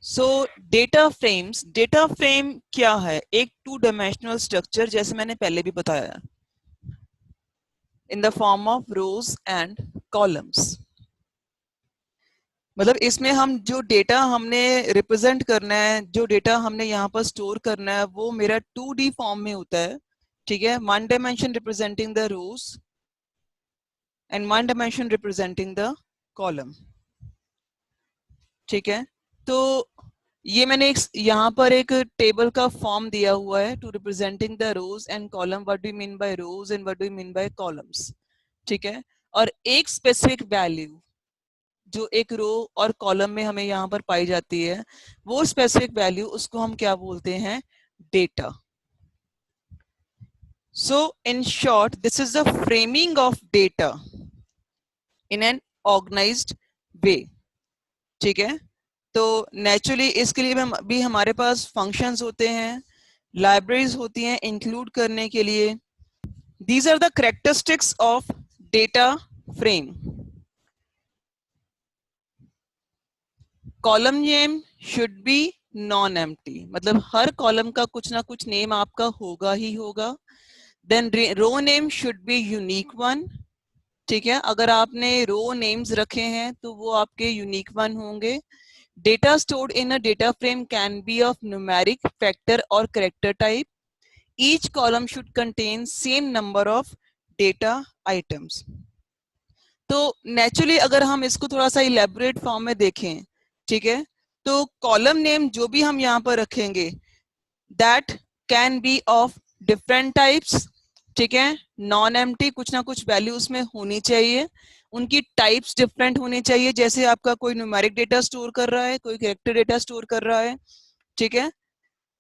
सो data frame क्या है? एक 2 डायमेंशनल स्ट्रक्चर, जैसे मैंने पहले भी बताया, इन the form of rose and columns. मतलब इसमें हम जो डेटा हमने रिप्रेजेंट करना है, जो डेटा हमने यहाँ पर स्टोर करना है, वो मेरा 2D फॉर्म में होता है। ठीक है, 1 dimension representing the rows and 1 dimension representing the column. ठीक है, तो ये मैंने यहाँ पर एक टेबल का फॉर्म दिया हुआ है, two representing the rows and column, what do you mean by rows and what do you mean by columns. ठीक है, और एक स्पेसिफिक वैल्यू जो एक रो और कॉलम में हमें यहाँ पर पाई जाती है, वो स्पेसिफिक वैल्यू, उसको हम क्या बोलते हैं? Data. So in short, this is the framing of data in an organised way. ठीक है, तो नेचुरली इसके लिए भी हमारे पास फंक्शंस होते हैं, लाइब्रेरीज होती हैं इंक्लूड करने के लिए। These are the characteristics of data frame. Column name should be non empty, मतलब हर कॉलम का कुछ ना कुछ नेम आपका होगा ही होगा। Then row name should be unique one. ठीक है, अगर आपने रो नेम्स रखे हैं तो वो आपके यूनिक वन होंगे। Data stored in a data frame can be of numeric, factor or character type. Each column should contain same number of data items. तो नेचुरली अगर हम इसको थोड़ा सा इलेबोरेट फॉर्म में देखें, ठीक है, तो कॉलम नेम जो भी हम यहाँ पर रखेंगे, that can be of different types. ठीक है, नॉन एम्प्टी, कुछ ना कुछ वैल्यू उसमें होनी चाहिए, उनकी टाइप्स डिफरेंट होनी चाहिए। जैसे आपका कोई न्यूमेरिक डेटा स्टोर कर रहा है, कोई कैरेक्टर डेटा स्टोर कर रहा है। ठीक है,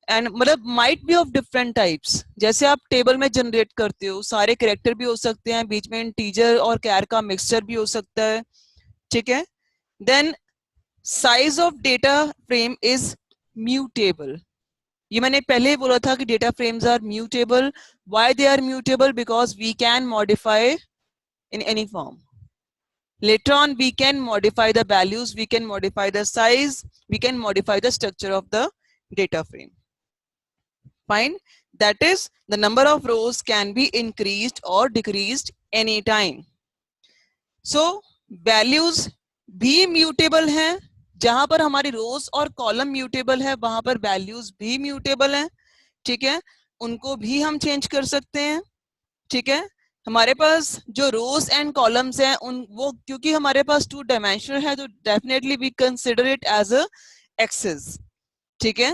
एंड मतलब might be of different types. जैसे आप टेबल में जनरेट करते हो, सारे कैरेक्टर भी हो सकते हैं, बीच में इंटीजर और कैर का मिक्सचर भी हो सकता है। ठीक है, then size of data frame is mutable. ये मैंने पहले ही बोला था कि data frames are mutable. Why they are mutable? Because we can modify in any form. Later on, we can modify the values, we can modify the size, we can modify the structure of the data frame. Fine. That is, the number of rows can be increased or decreased anytime. So, values भी mutable हैं। जहां पर हमारी रोज और column mutable है, वहां पर values भी म्यूटेबल हैं। ठीक है, उनको भी हम चेंज कर सकते हैं। ठीक है, हमारे पास जो रोज एंड कॉलम्स हैं, उन वो क्योंकि हमारे पास 2 डायमेंशनल है, तो definitely we consider it as a axis. ठीक है,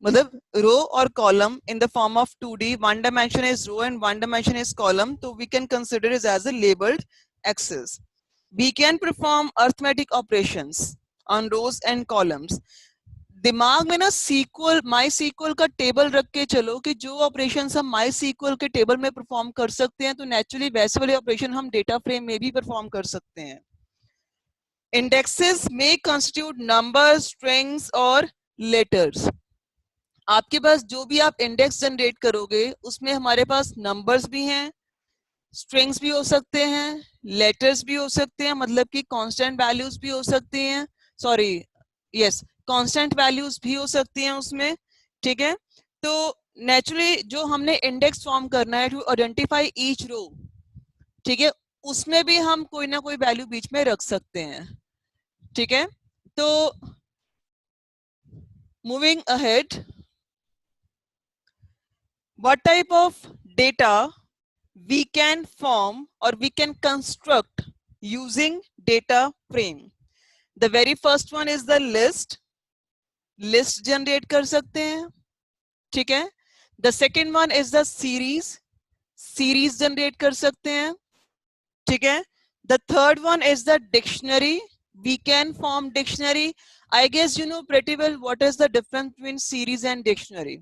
मतलब रो और column in the form of 2D, 1 dimension is row and 1 dimension is column, तो we can consider it as a labelled axis. We can perform arithmetic operations on rows and columns. दिमाग में ना SQL, MySQL का table रख के चलो कि जो ऑपरेशन हम माई सीक्वल के टेबल में परफॉर्म कर सकते हैं, तो नेचुरली वैसे वाले ऑपरेशन हम डेटा फ्रेम में भी परफॉर्म कर सकते हैं। इंडेक्सेस में कंस्टिट्यूट नंबर्स, स्ट्रिंग्स और लेटर्स। आपके पास जो भी आप इंडेक्स जनरेट करोगे, उसमें हमारे पास नंबर्स भी हैं, स्ट्रिंग्स भी हो सकते हैं, लेटर्स भी हो सकते हैं, मतलब कि कांस्टेंट वैल्यूज भी हो सकती हैं, सॉरी यस, कांस्टेंट वैल्यूज भी हो सकती हैं उसमें। ठीक है, तो नेचुरली जो हमने इंडेक्स फॉर्म करना है टू आइडेंटिफाई ईच रो, ठीक है, उसमें भी हम कोई ना कोई वैल्यू बीच में रख सकते हैं। ठीक है, तो moving ahead, what type of data we can form or we can construct using data frame. The very first one is the list generate कर सकते हैं। ठीक है, the second one is the series generate कर सकते हैं। ठीक है, the third one is the dictionary, we can form dictionary. I guess you know pretty well what is the difference between series and dictionary.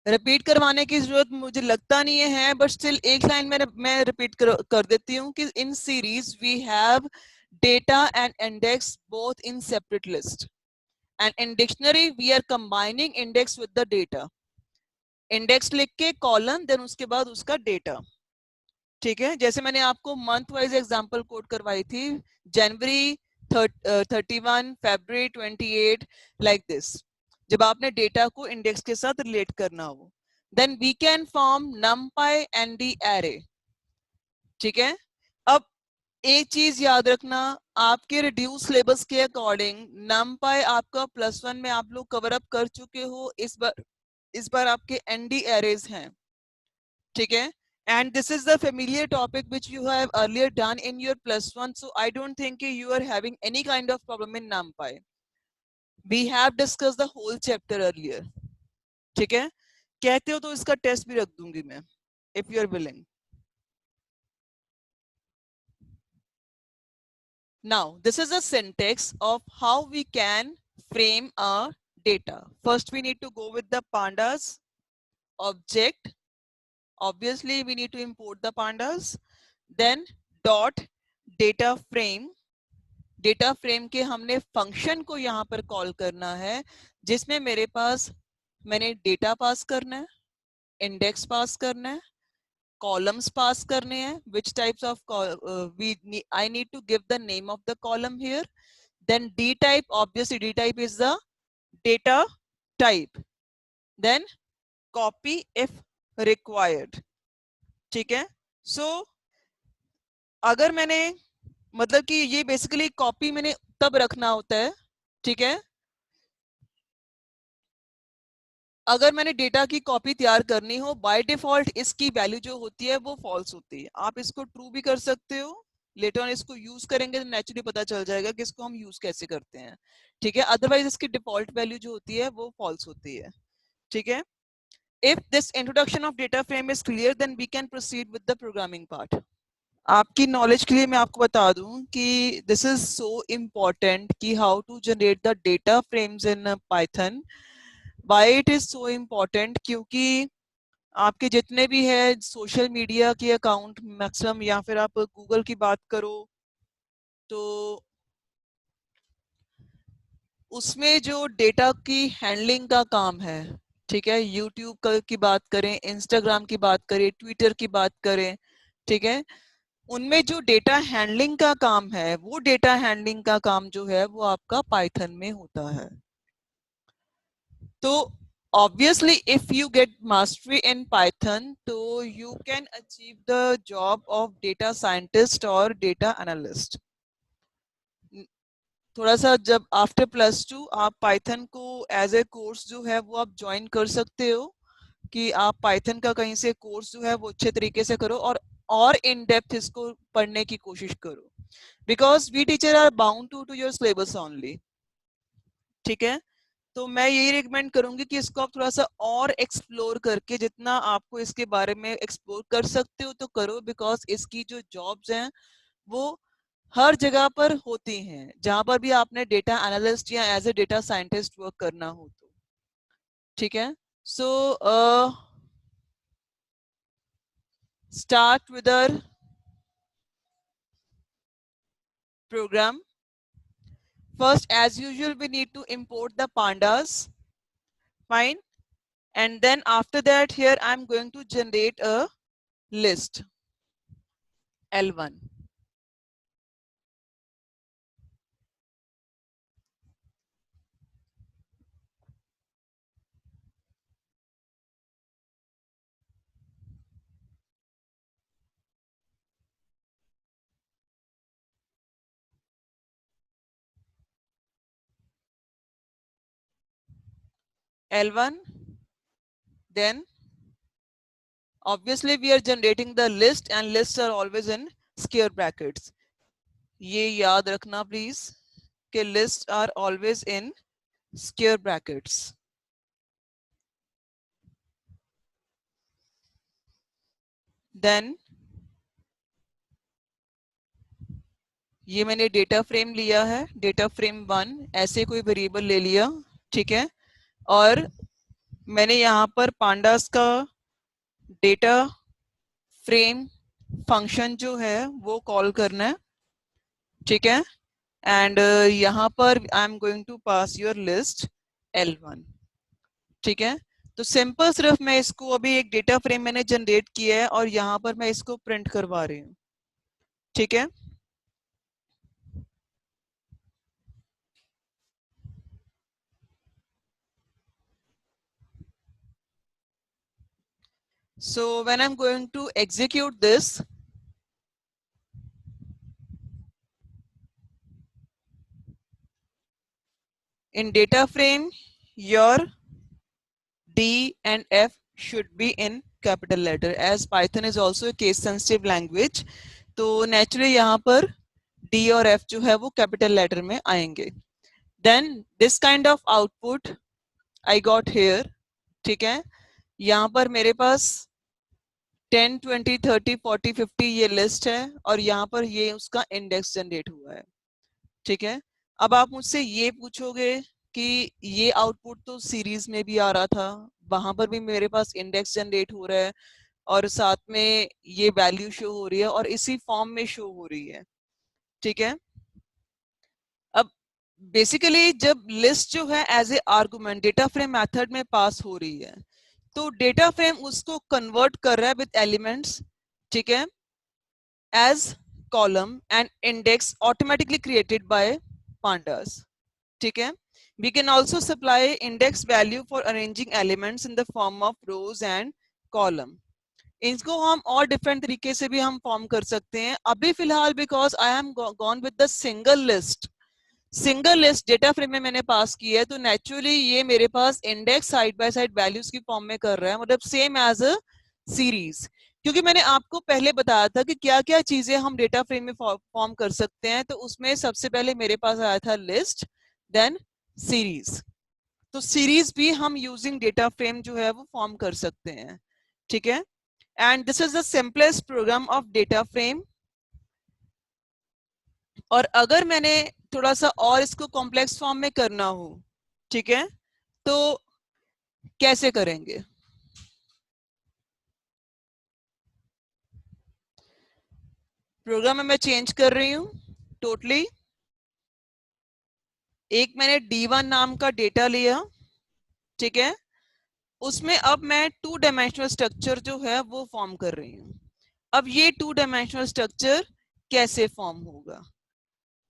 Repeat करवाने की जरूरत मुझे लगता नहीं है, बट स्टिल एक लाइन में मैं रिपीट कर देती हूँ कि in series we have data and index both in separate list, and in dictionary we are combining index with the data. Index लिख के कॉलम, देन उसके बाद उसका डेटा। ठीक है, जैसे मैंने आपको मंथ वाइज एग्जांपल कोट करवाई थी, जनवरी 31 February 28 like this, जब आपने डेटा को इंडेक्स के साथ रिलेट करना हो, then we can form numpy nd array. ठीक है, अब एक चीज याद रखना, आपके रिड्यूस सिलेबस के अकॉर्डिंग numpy आपका +1 में आप लोग कवर अप कर चुके हो, इस बार आपके nd arrays हैं. ठीक है, and this is the familiar topic which you have earlier done in your +1, so I don't think you are having any kind of problem in numpy. We have discussed the whole chapter earlier. ठीक है, कहते हो तो इसका test भी रख दूंगी मैं, if you are willing. Now this is a syntax of how we can frame our data. First we need to go with the pandas object. Obviously we need to import the pandas, then dot data frame. Data frame के हमने function को यहाँ पर call करना है, जिसमें मेरे पास मैंने डेटा पास करना है, इंडेक्स पास करना है, कॉलम्स पास करने हैं, which types of I need to give the name of the column here, then d type, obviously d type is the data type, then copy if required. ठीक है, so अगर मैंने मतलब कि ये बेसिकली कॉपी मैंने तब रखना होता है. ठीक है, अगर मैंने डेटा की कॉपी तैयार करनी हो, बाय डिफॉल्ट इसकी वैल्यू जो होती है वो फॉल्स होती है. आप इसको ट्रू भी कर सकते हो, लेटर ऑन इसको यूज करेंगे तो नेचुरली पता चल जाएगा कि इसको हम यूज कैसे करते हैं. ठीक है, अदरवाइज इसकी डिफॉल्ट वैल्यू जो होती है वो फॉल्स होती है. ठीक है, if this introduction of data frame is clear, then we can proceed with the programming part. आपकी नॉलेज के लिए मैं आपको बता दूं कि दिस इज सो इम्पोर्टेंट कि how to generate the data frames in Python. Why it is so important, क्योंकि आपके जितने भी है सोशल मीडिया के अकाउंट मैक्सिमम, या फिर आप गूगल की बात करो तो उसमें जो डेटा की हैंडलिंग का काम है, ठीक है, यूट्यूब की बात करें, इंस्टाग्राम की बात करें, ट्विटर की बात करें, ठीक है, उनमें जो डेटा हैंडलिंग का काम है, वो डेटा हैंडलिंग का काम जो है वो आपका पाइथन में होता है. तो obviously if you get mastery in Python, so you can achieve the job of data scientist or data analyst. थोड़ा सा जब आफ्टर +2 आप पाइथन को एज ए कोर्स जो है वो आप ज्वाइन कर सकते हो, कि आप पाइथन का कहीं से कोर्स जो है वो अच्छे तरीके से करो और इन डेप्थ इसको पढ़ने की कोशिश करो, because we teacher are bound to your syllabus only. ठीक है, तो मैं यही रिकमेंड करूंगी कि इसको आप थोड़ा सा और एक्सप्लोर करके जितना आपको इसके बारे में एक्सप्लोर कर सकते हो तो करो, बिकॉज इसकी जो जॉब्स हैं वो हर जगह पर होती हैं जहां पर भी आपने डेटा एनालिस्ट या as a data scientist work करना हो तो. ठीक है, so start with our program. First, as usual, we need to import the pandas. Fine. And then after that, here I'm going to generate a list L1. L1, then obviously we are generating the list and lists are always in square brackets. ये याद रखना please कि lists are always in square brackets. Then ये मैंने data frame लिया है, data frame 1 ऐसे कोई वेरिएबल ले लिया. ठीक है, और मैंने यहाँ पर पांडास का डेटा फ्रेम फंक्शन जो है वो कॉल करना है. ठीक है, एंड यहाँ पर I am going to pass your list L1. ठीक है, तो सिंपल सिर्फ मैं इसको अभी एक डेटा फ्रेम मैंने जनरेट किया है और यहाँ पर मैं इसको प्रिंट करवा रही हूँ. ठीक है, So when I'm going to execute this, in data frame, your D and F should be in capital letter, as Python is also a case sensitive language. तो naturally यहाँ पर D और F जो है वो capital letter में आएंगे. Then this kind of output I got here. ठीक है, यहाँ पर मेरे पास 10, 20, 30, 40, 50 ये लिस्ट है और यहाँ पर ये उसका इंडेक्स जनरेट हुआ है. ठीक है, अब आप मुझसे ये पूछोगे कि ये आउटपुट तो सीरीज में भी आ रहा था, वहां पर भी मेरे पास इंडेक्स जनरेट हो रहा है और साथ में ये वैल्यू शो हो रही है और इसी फॉर्म में शो हो रही है. ठीक है, अब बेसिकली जब लिस्ट जो है as a argument data frame method में पास हो रही है तो डेटा फ्रेम उसको कन्वर्ट कर रहा है विद एलिमेंट्स. ठीक है, as column and index automatically created by pandas. ठीक है, we can also supply index value for arranging elements in the form of rows and column. इनको हम और डिफरेंट तरीके से भी हम फॉर्म कर सकते हैं. अभी फिलहाल because I am gone with the single list data frame में मैंने पास किया है तो नेचुरली ये मेरे पास index side by side values की फॉर्म में कर रहा है, मतलब सेम एज अ सीरीज. क्योंकि मैंने आपको पहले बताया था कि क्या क्या चीजें हम डेटा फ्रेम में फॉर्म कर सकते हैं, तो उसमें सबसे पहले मेरे पास आया था लिस्ट, देन सीरीज. तो सीरीज भी हम यूजिंग डेटा फ्रेम जो है वो फॉर्म कर सकते हैं. ठीक है, and this is the simplest program of data frame. और अगर मैंने थोड़ा सा और इसको कॉम्प्लेक्स फॉर्म में करना हो, ठीक है, तो कैसे करेंगे? प्रोग्राम में मैं चेंज कर रही हूं टोटली. एक मैंने D1 नाम का डेटा लिया. ठीक है, उसमें अब मैं 2 डायमेंशनल स्ट्रक्चर जो है वो फॉर्म कर रही हूं. अब ये 2 डायमेंशनल स्ट्रक्चर कैसे फॉर्म होगा?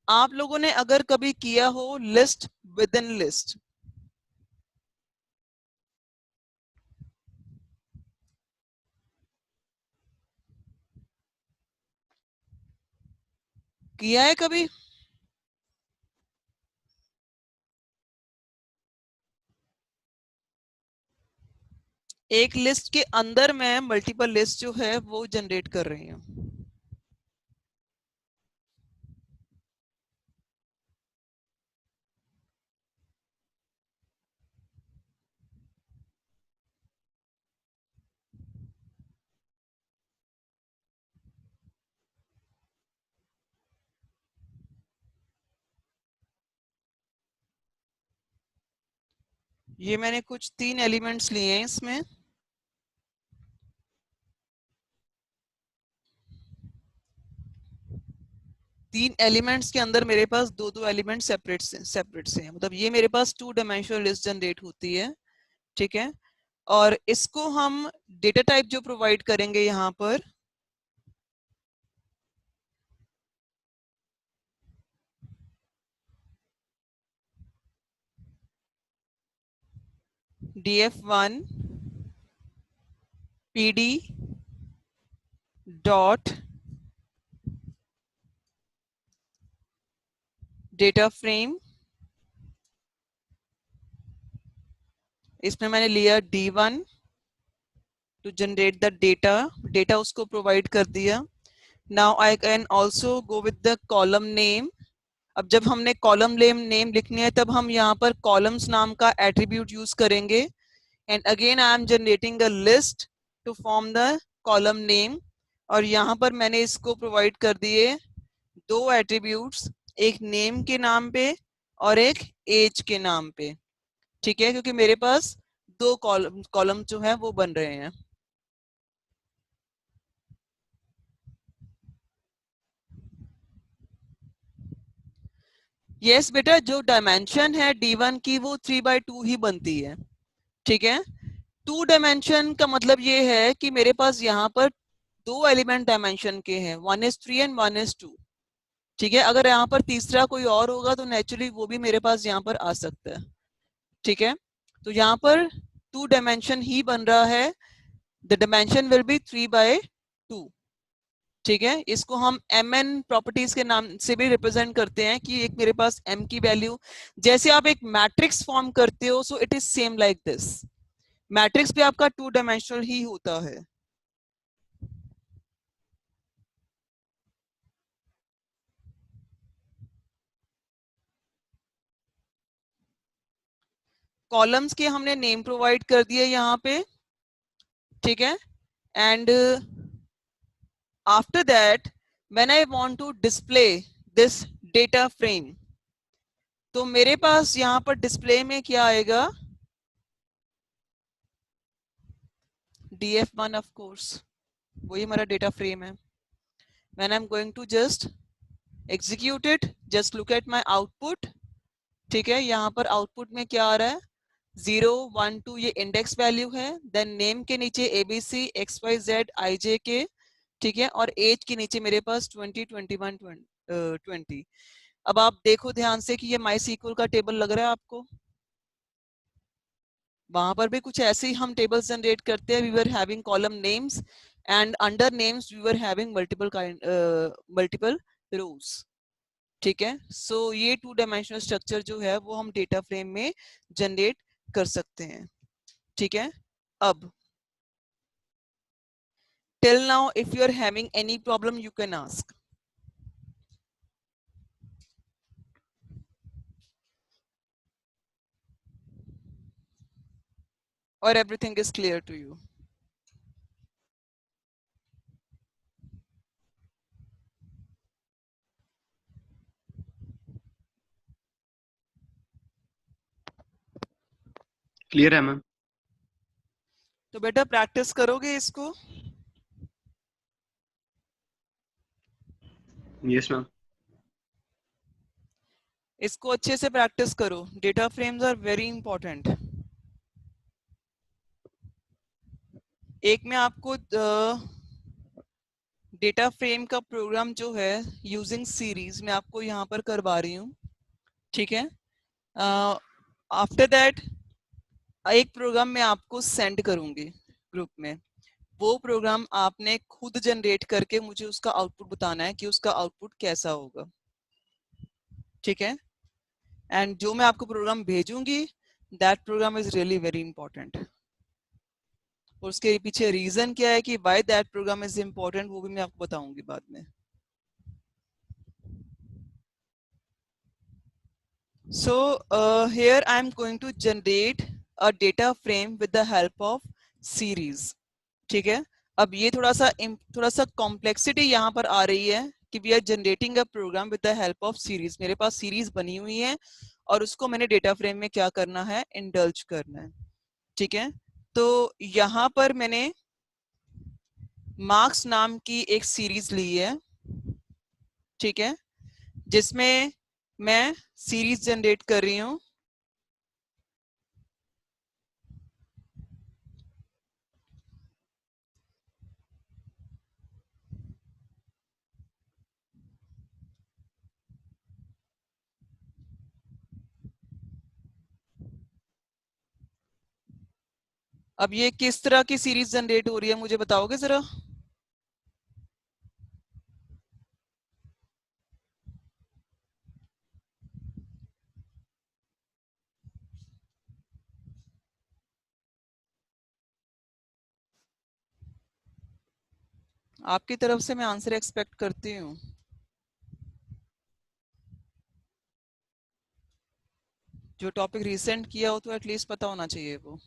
आप लोगों ने अगर कभी किया हो लिस्ट विद इन लिस्ट, किया है कभी? एक लिस्ट के अंदर मैं मल्टीपल लिस्ट जो है वो जनरेट कर रही हूँ. ये मैंने कुछ 3 एलिमेंट्स लिए हैं इसमें. तीन एलिमेंट्स के अंदर मेरे पास दो दो एलिमेंट सेपरेट से हैं, मतलब ये मेरे पास 2 डायमेंशनल लिस्ट जनरेट होती है. ठीक है, और इसको हम डेटा टाइप जो प्रोवाइड करेंगे यहाँ पर, df1 pd dot data frame. इसमें मैंने लिया D1 to generate the data उसको प्रोवाइड कर दिया. Now I can also go with the column name. अब जब हमने कॉलम नेम लिखनी है तब हम यहाँ पर कॉलम्स नाम का एट्रीब्यूट यूज करेंगे. And again I am generating a list to form the column name. और यहाँ पर मैंने इसको प्रोवाइड कर दिए दो एट्रीब्यूट्स, एक नेम के नाम पे और एक एज के नाम पे. ठीक है, क्योंकि मेरे पास दो कॉलम जो है वो बन रहे हैं. यस बेटा, जो डायमेंशन है D1 की वो 3/2 ही बनती है. ठीक है, 2 डायमेंशन का मतलब ये है कि मेरे पास यहाँ पर दो एलिमेंट डायमेंशन के हैं, 1 is 3 एंड 1 is 2. ठीक है, अगर यहाँ पर तीसरा कोई और होगा तो नेचुरली वो भी मेरे पास यहाँ पर आ सकता है. ठीक है, तो यहाँ पर 2 डायमेंशन ही बन रहा है. The dimension will be 3/2। ठीक है, इसको हम mn प्रॉपर्टीज के नाम से भी रिप्रेजेंट करते हैं कि एक मेरे पास m की वैल्यू, जैसे आप एक मैट्रिक्स फॉर्म करते हो, so it is same like this. Matrix भी आपका 2 डायमेंशनल ही होता है। कॉलम्स के हमने नेम प्रोवाइड कर दिए यहाँ पे, ठीक है। And after that when I want to display this data frame, तो मेरे पास यहाँ पर डिस्प्ले में क्या आएगा, df1 ऑफ कोर्स, वही हमारा डेटा फ्रेम है। When I am going to just execute it, just look at my output. ठीक है, यहाँ पर आउटपुट में क्या आ रहा है, 0 1 2 ये इंडेक्स वैल्यू है, देन नेम के नीचे abc xyz ijk, ठीक है, और एज के नीचे मेरे पास 20 21 20। अब आप देखो ध्यान से कि ये माई सीक्वल का टेबल लग रहा है आपको। वहां पर भी कुछ ऐसे ही हम टेबल्स जनरेट करते हैं। We were having column names and under names we were having multiple rows. ठीक है, सो ये 2 डायमेंशनल स्ट्रक्चर जो है वो हम डेटा फ्रेम में जनरेट कर सकते हैं। ठीक है, अब till now if you are having any problem you can ask, और everything is clear to you. Clear है मैम। तो बेटा प्रैक्टिस करोगे इसको? Yes ma'am. इसको अच्छे से प्रैक्टिस करो। Data frames are very important. एक मैं आपको डेटा फ्रेम का प्रोग्राम जो है यूजिंग सीरीज मैं आपको यहाँ पर करवा रही हूँ। ठीक है, आफ्टर दैट एक प्रोग्राम मैं आपको सेंड करूंगी ग्रुप में। वो प्रोग्राम आपने खुद जनरेट करके मुझे उसका आउटपुट बताना है कि उसका आउटपुट कैसा होगा। ठीक है, एंड जो मैं आपको प्रोग्राम भेजूंगी that program is really very important. और उसके पीछे रीजन क्या है कि why that program is important वो भी मैं आपको बताऊंगी बाद में। So here I am going to generate a data frame with the help of series। ठीक है, अब ये थोड़ा सा कॉम्प्लेक्सिटी यहाँ पर आ रही है कि we are generating a program with the help of series. मेरे पास सीरीज बनी हुई है और उसको मैंने डेटा फ्रेम में क्या करना है, इंडल्ज करना है। ठीक है, तो यहाँ पर मैंने मार्क्स नाम की एक सीरीज ली है। ठीक है, जिसमें मैं सीरीज जनरेट कर रही हूँ। अब ये किस तरह की सीरीज जनरेट हो रही है मुझे बताओगे जरा? आपकी तरफ से मैं आंसर एक्सपेक्ट करती हूँ। जो टॉपिक रिसेंट किया हो तो एटलीस्ट पता होना चाहिए वो।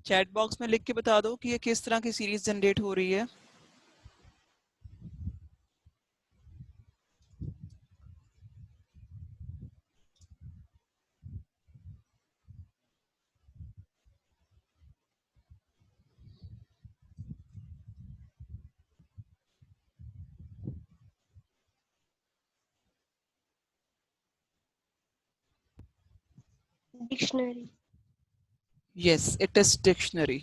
चैट बॉक्स में लिख के बता दो कि ये किस तरह की सीरीज जनरेट हो रही है। Dictionary. Yes, it is dictionary.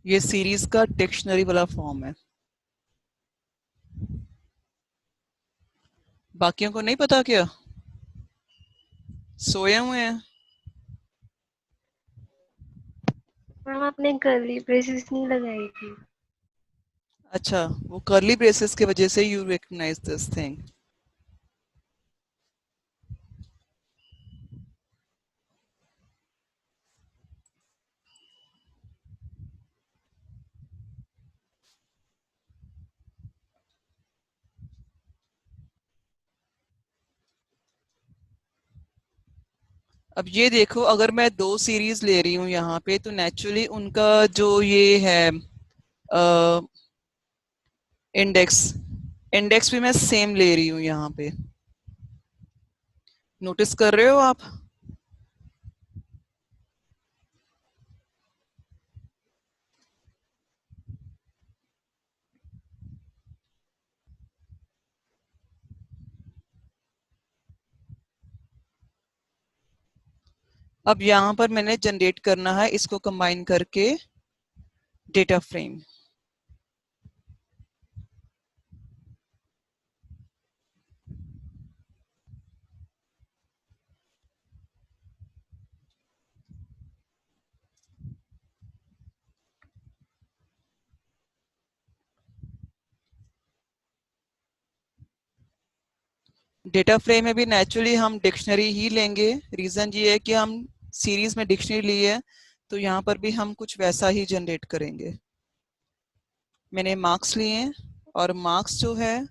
ये सीरीज का डिक्शनरी वाला फॉर्म है। बाकियों को नहीं पता क्या? सोए हुए हैं? मैम आपने कर्ली ब्रेसेस नहीं लगाई थी। अच्छा, वो कर्ली ब्रेसेस की वजह से यू रिकग्नाइज दिस थिंग। अब ये देखो, अगर मैं दो सीरीज ले रही हूँ यहाँ पे, तो नेचुरली उनका जो ये है इंडेक्स, इंडेक्स भी मैं सेम ले रही हूँ यहाँ पे। नोटिस कर रहे हो आप? अब यहाँ पर मैंने जनरेट करना है इसको कंबाइन करके डेटा फ्रेम। डेटा फ्रेम में भी नेचुरली हम डिक्शनरी ही लेंगे। रीजन ये है कि हम सीरीज में डिक्शनरी ली है, तो यहाँ पर भी हम कुछ वैसा ही जनरेट करेंगे। मैंने मार्क्स लिए हैं, और मार्क्स जो है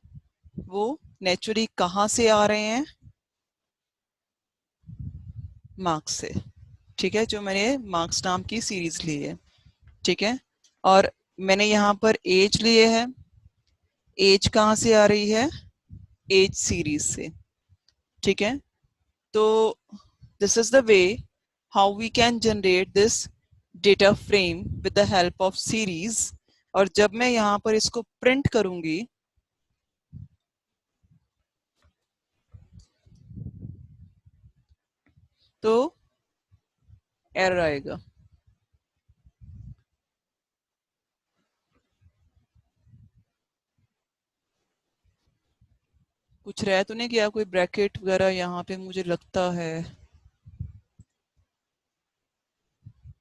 वो नेचुरली कहाँ से आ रहे हैं? मार्क्स से। ठीक है, जो मैंने मार्क्स नाम की सीरीज ली है। ठीक है, और मैंने यहाँ पर एज लिए है। एज कहाँ से आ रही है? एज सीरीज से। ठीक है, तो this is the way how we can generate this data frame with the help of series. और जब मैं यहाँ पर इसको प्रिंट करूंगी तो एरर आएगा। कुछ रह तो नहीं गया, कोई ब्रैकेट वगैरह यहाँ पे? मुझे लगता है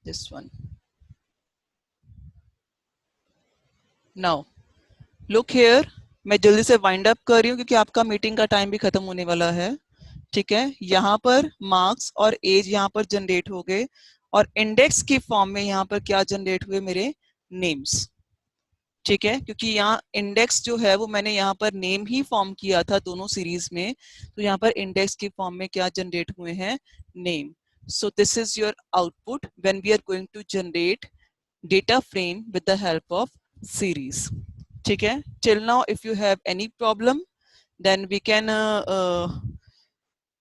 this one. Now look here, मैं जल्दी से वाइंड अप कर रही हूँ क्योंकि आपका मीटिंग का टाइम भी खत्म होने वाला है। ठीक है, यहाँ पर मार्क्स और एज यहाँ पर जनरेट हो गए, और इंडेक्स की फॉर्म में यहाँ पर क्या जनरेट हुए? मेरे नेम्स। ठीक है, क्योंकि यहाँ इंडेक्स जो है वो मैंने यहाँ पर नेम ही फॉर्म किया था दोनों सीरीज में, तो यहाँ पर इंडेक्स की फॉर्म में क्या जनरेट हुए हैं? Name. So this is your output when we are going to generate data frame with the help of series. ठीक है, till now if you have any problem then we can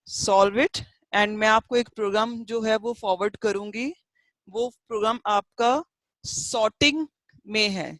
solve it, and मैं आपको एक programme जो है वो forward करूंगी। वो प्रोग्राम आपका सॉर्टिंग में है,